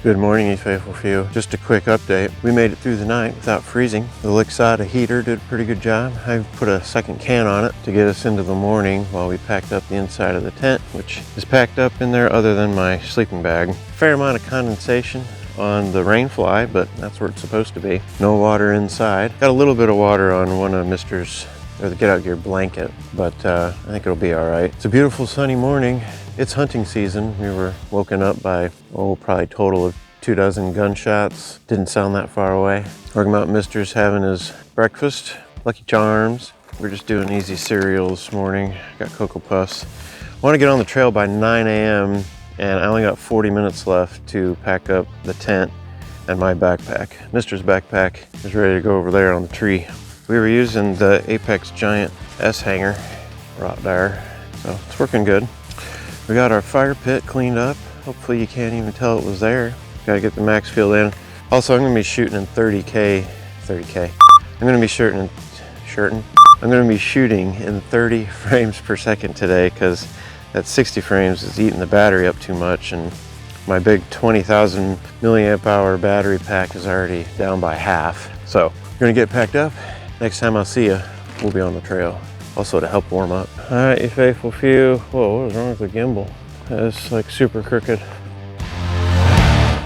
Good morning, you faithful few. Just a quick update. We made it through the night without freezing. The Lixada heater did a pretty good job. I put a second can on it to get us into the morning while we packed up the inside of the tent, which is packed up in there other than my sleeping bag. Fair amount of condensation on the rain fly, but that's where it's supposed to be. No water inside. Got a little bit of water on one of Mister's, or the Get Out Gear blanket, but I think it'll be all right. It's a beautiful sunny morning. It's hunting season. We were woken up by, probably a total of 24 gunshots. Didn't sound that far away. Talking about Mister's having his breakfast, Lucky Charms. We're just doing easy cereal this morning. Got Cocoa Puffs. I want to get on the trail by 9 a.m. and I only got 40 minutes left to pack up the tent and my backpack. Mister's backpack is ready to go over there on the tree. We were using the Apex Giant S hanger right there, so it's working good. We got our fire pit cleaned up. Hopefully you can't even tell it was there. Got to get the max field in. Also, I'm going to be shooting in 30K. I'm going to be shooting in 30 frames per second today because that 60 frames is eating the battery up too much, and my big 20,000 milliamp hour battery pack is already down by half. So we're going to get packed up. Next time I'll see you, we'll be on the trail. Also to help warm up. All right, you faithful few. Whoa, what was wrong with the gimbal? It's like super crooked.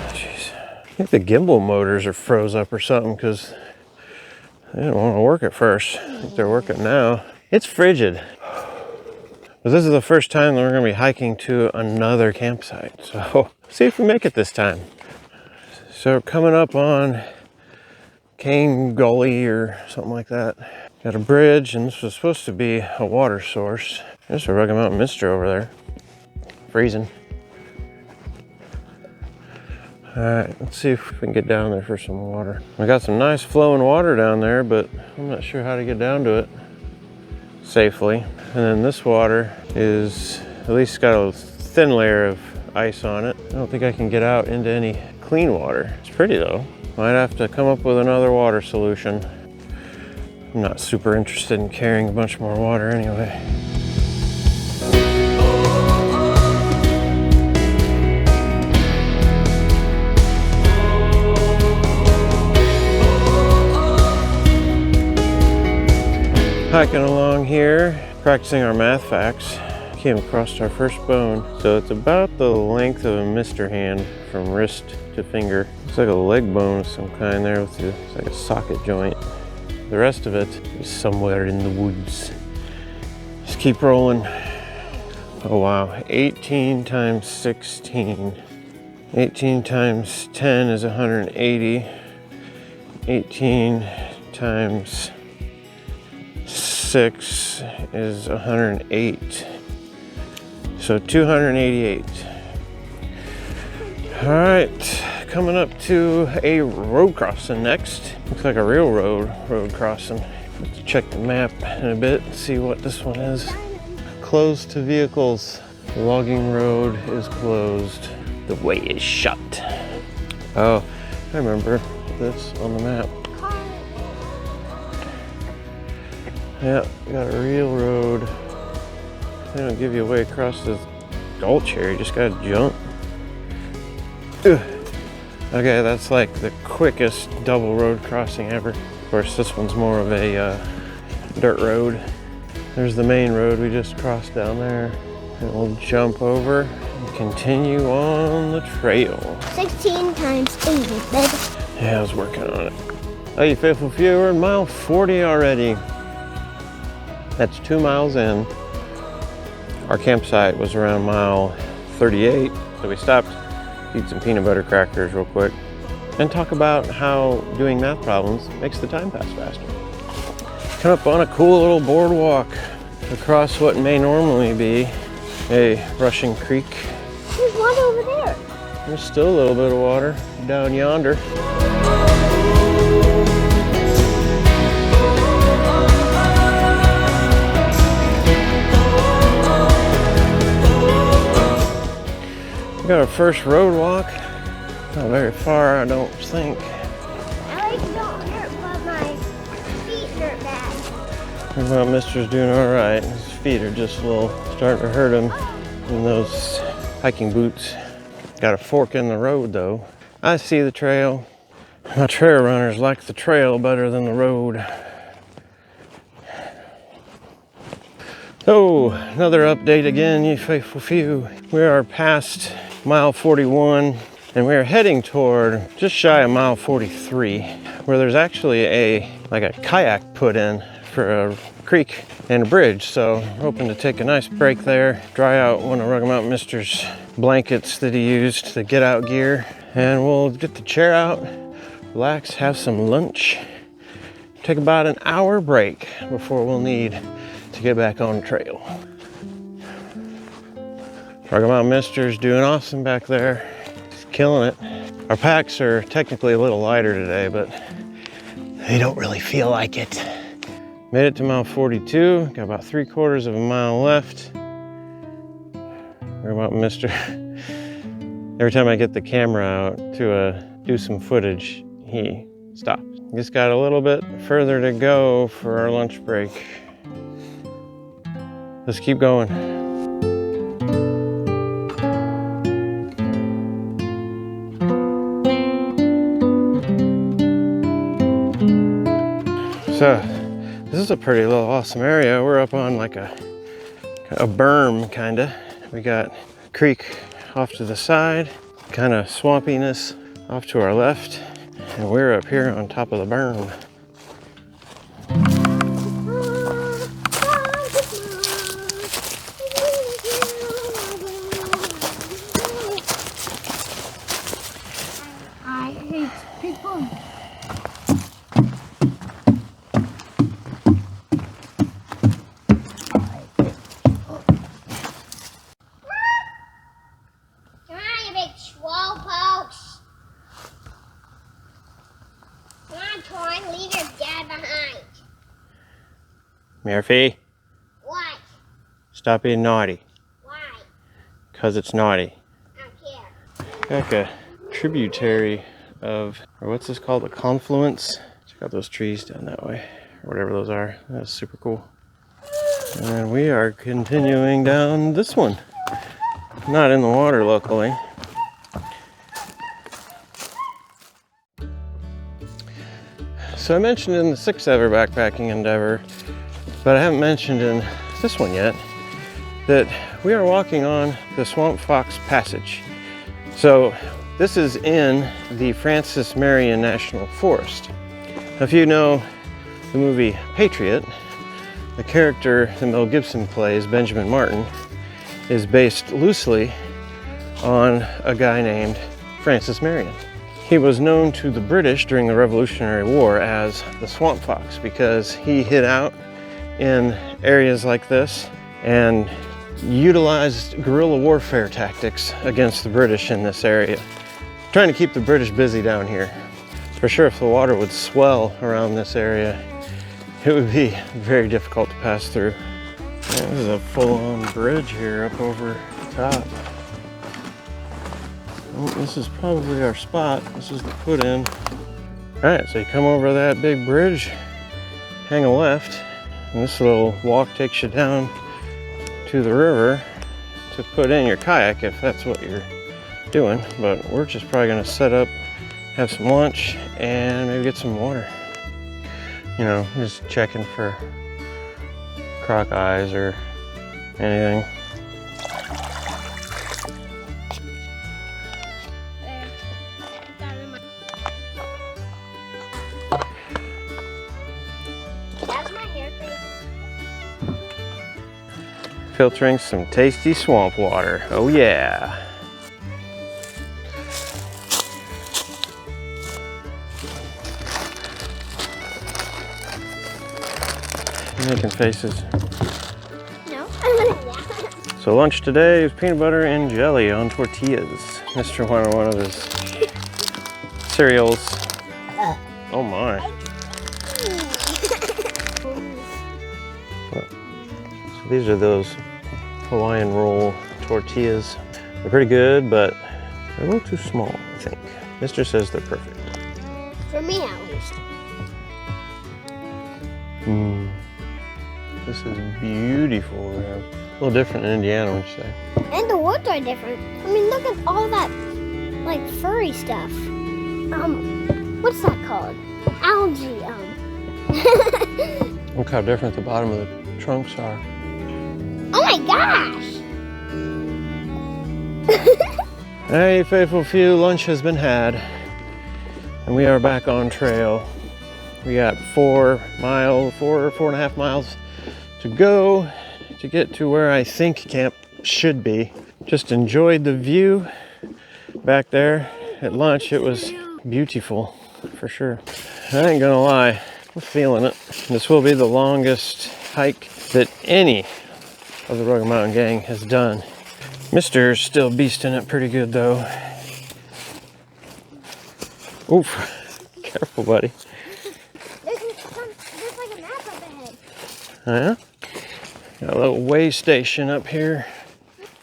Jeez. I think the gimbal motors are froze up or something because they didn't want to work at first. I think they're working now. It's frigid. But this is the first time that we're going to be hiking to another campsite. So see if we make it this time. So coming up on Cane Gully or something like that. Got a bridge, and this was supposed to be a water source. There's a Rocky Mountain Mister over there. Freezing. All right, let's see if we can get down there for some water. We got some nice flowing water down there, but I'm not sure how to get down to it safely. And then this water is at least got a thin layer of ice on it. I don't think I can get out into any clean water. It's pretty though. Might have to come up with another water solution. I'm not super interested in carrying a bunch more water anyway. Hiking along here, practicing our math facts. Came across our first bone. So it's about the length of a Mister hand from wrist to finger. It's like a leg bone of some kind there with it's like a socket joint. The rest of it is somewhere in the woods. Just keep rolling. Oh wow, 18 times 16. 18 times 10 is 180. 18 times 6 is 108. So 288. All right, coming up to a road crossing next. Looks like a real road crossing. Let's check the map in a bit and see what this one is. Closed to vehicles. The logging road is closed. The way is shut. Oh, I remember this on the map. Yeah, we got a real road. They don't give you a way across the gulch here. You just gotta jump. Ugh. Okay, that's like the quickest double road crossing ever. Of course, this one's more of a dirt road. There's the main road we just crossed down there. And we'll jump over and continue on the trail. 16 times 80, baby. Yeah, I was working on it. Oh, you faithful few, we're in mile 40 already. That's 2 miles in. Our campsite was around mile 38, so we stopped to eat some peanut butter crackers real quick and talk about how doing math problems makes the time pass faster. Come up on a cool little boardwalk across what may normally be a rushing creek. There's water over there. There's still a little bit of water down yonder. We got our first road walk. Not very far, I don't think. My legs don't hurt, but my feet hurt bad. Well, Mister's doing all right. His feet are just a little starting to hurt him in those hiking boots. Got a fork in the road though. I see the trail. My trail runners like the trail better than the road. Oh, another update again, you faithful few. We are past mile 41 and we are heading toward just shy of mile 43, where there's actually like a kayak put in for a creek and a bridge. So we're hoping to take a nice break there, dry out one of Rugged Mountain Mister's blankets that he used, the get out gear, and we'll get the chair out, relax, have some lunch, take about an hour break before we'll need to get back on the trail. Rugged Mountain Mister's doing awesome back there. He's killing it. Our packs are technically a little lighter today, but they don't really feel like it. Made it to mile 42, got about 3/4 of a mile left. Rugged Mountain Mister. Every time I get the camera out to do some footage, he stops. Just got a little bit further to go for our lunch break. Let's keep going. So, this is a pretty little awesome area. We're up on like a berm kinda. We got a creek off to the side, kind of swampiness off to our left, and we're up here on top of the berm. I hate people. Come on, you big slowpokes. Come on, Torn, leave your dad behind. Murphy, What? stop being naughty. Why? Cause it's naughty. I don't care. Like a tributary of, or what's this called, a confluence. Check out those trees down that way, or whatever those are. That's super cool. And we are continuing down this one. Not in the water, luckily. So I mentioned in the 6th ever backpacking endeavor, but I haven't mentioned in this one yet, that we are walking on the Swamp Fox Passage. So this is in the Francis Marion National Forest. Now, if you know the movie Patriot, the character that Mel Gibson plays, Benjamin Martin, is based loosely on a guy named Francis Marion. He was known to the British during the Revolutionary War as the Swamp Fox because he hid out in areas like this and utilized guerrilla warfare tactics against the British in this area, trying to keep the British busy down here. For sure, if the water would swell around this area, it would be very difficult to pass through. Yeah, this is a full-on bridge here up over the top. Well, this is probably our spot. This is the put-in. All right, so you come over that big bridge, hang a left, and this little walk takes you down to the river to put in your kayak if that's what you're doing. But we're just probably gonna set up, have some lunch, and maybe get some water. You know, just checking for croc eyes or anything. That's my hair face. Filtering some tasty swamp water. Oh yeah. Making faces. No. So lunch today is peanut butter and jelly on tortillas. Mr. wanted one of his cereals. Oh my. So these are those Hawaiian roll tortillas. They're pretty good, but they're a little too small, I think. Mr. says they're perfect. For me, at least. This is beautiful. Man. A little different in Indiana, would you say? And the woods are different. I mean, look at all that, like, furry stuff. what's that called? Algae, Look how different the bottom of the trunks are. Oh my gosh! Hey, faithful few, lunch has been had, and we are back on trail. We got 4.5 miles to go to get to where I think camp should be. Just enjoyed the view back there at lunch. It was beautiful, for sure. I ain't gonna lie, I'm feeling it. This will be the longest hike that any of the Rugged Mountain gang has done. Mister's still beasting it pretty good though. Oof, careful buddy. There's like a map up ahead. Yeah? Got a little way station up here.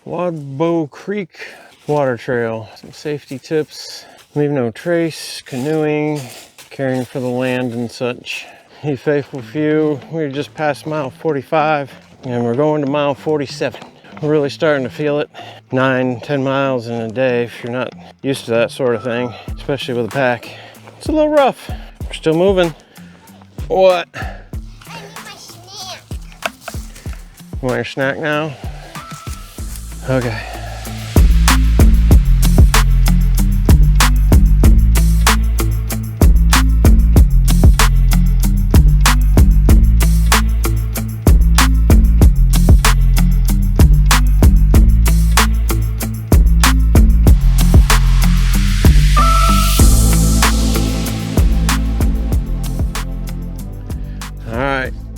Wadbow Creek Water Trail. Some safety tips. Leave no trace, canoeing, caring for the land and such. Hey faithful few, we just passed mile 45 and we're going to mile 47. We're really starting to feel it. 9-10 miles in a day if you're not used to that sort of thing, especially with a pack. It's a little rough. We're still moving. What? I need my snack. You want your snack now? Okay.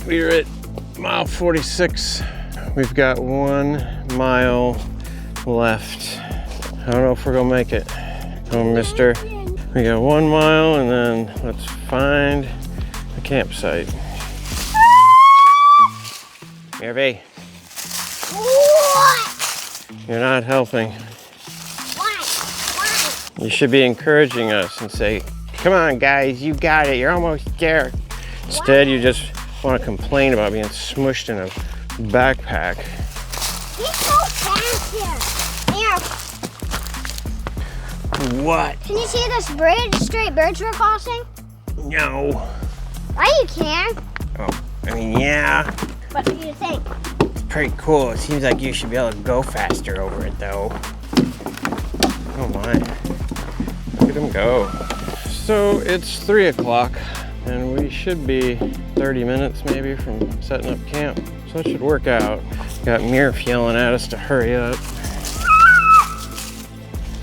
We're at mile 46. We've got 1 mile left. I don't know if we're gonna make it. Oh, mister. We got 1 mile and then let's find a campsite. Mirvey, What? you're not helping. What? You should be encouraging us and say, come on guys, you got it, you're almost there. Instead, you just want to complain about being smushed in a backpack. He's so fast here. Here. What? Can you see this bridge? Straight bridge we're crossing? No. Why you can? Oh, I mean, yeah, What do you think? it's pretty cool. It seems like you should be able to go faster over it though. Oh my, look at him go. So it's 3 o'clock and we should be 30 minutes maybe from setting up camp. So it should work out. Got Murph yelling at us to hurry up.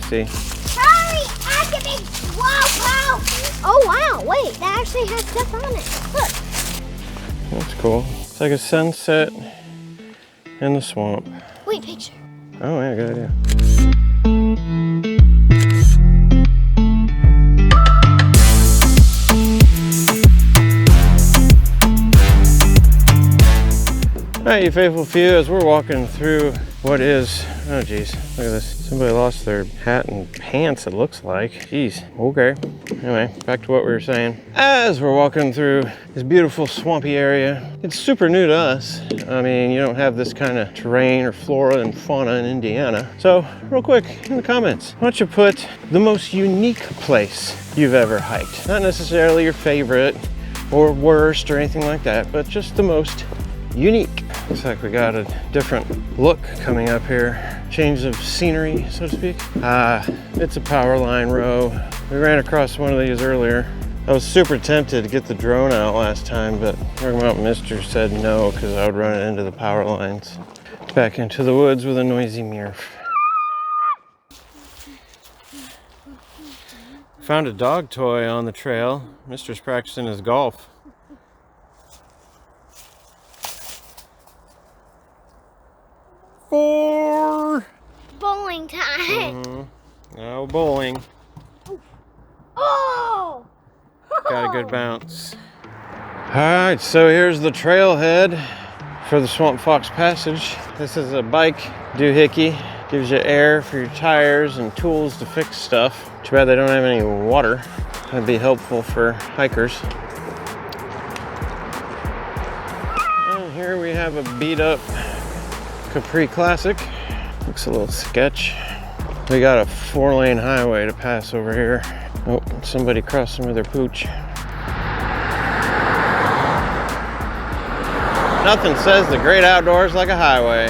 See? Hurry! Activate! Wow, wow! Oh wow, wait, that actually has stuff on it. Look. That's cool. It's like a sunset in the swamp. Wait, picture. Oh yeah, good idea. Alright, you faithful few, as we're walking through what is, oh geez, look at this. Somebody lost their hat and pants, it looks like. Jeez, okay. Anyway, back to what we were saying. As we're walking through this beautiful swampy area, it's super new to us. I mean, you don't have this kind of terrain or flora and fauna in Indiana. So, real quick, in the comments, why don't you put the most unique place you've ever hiked? Not necessarily your favorite or worst or anything like that, but just the most unique. Looks like we got a different look coming up here. Change of scenery, so to speak. It's a power line row. We ran across one of these earlier. I was super tempted to get the drone out last time, but Rugged Mountain Mister said no because I would run it into the power lines. Back into the woods with a noisy Murph. Found a dog toy on the trail. Mister's practicing his golf. Bowling time. No bowling. Oh! Got a good bounce. All right, so here's the trailhead for the Swamp Fox Passage. This is a bike doohickey. Gives you air for your tires and tools to fix stuff. Too bad they don't have any water. That'd be helpful for hikers. And here we have a beat up Capri Classic. Looks a little sketch. We got a 4-lane highway to pass over here. Oh, somebody crossed some of their pooch. Nothing says the great outdoors like a highway.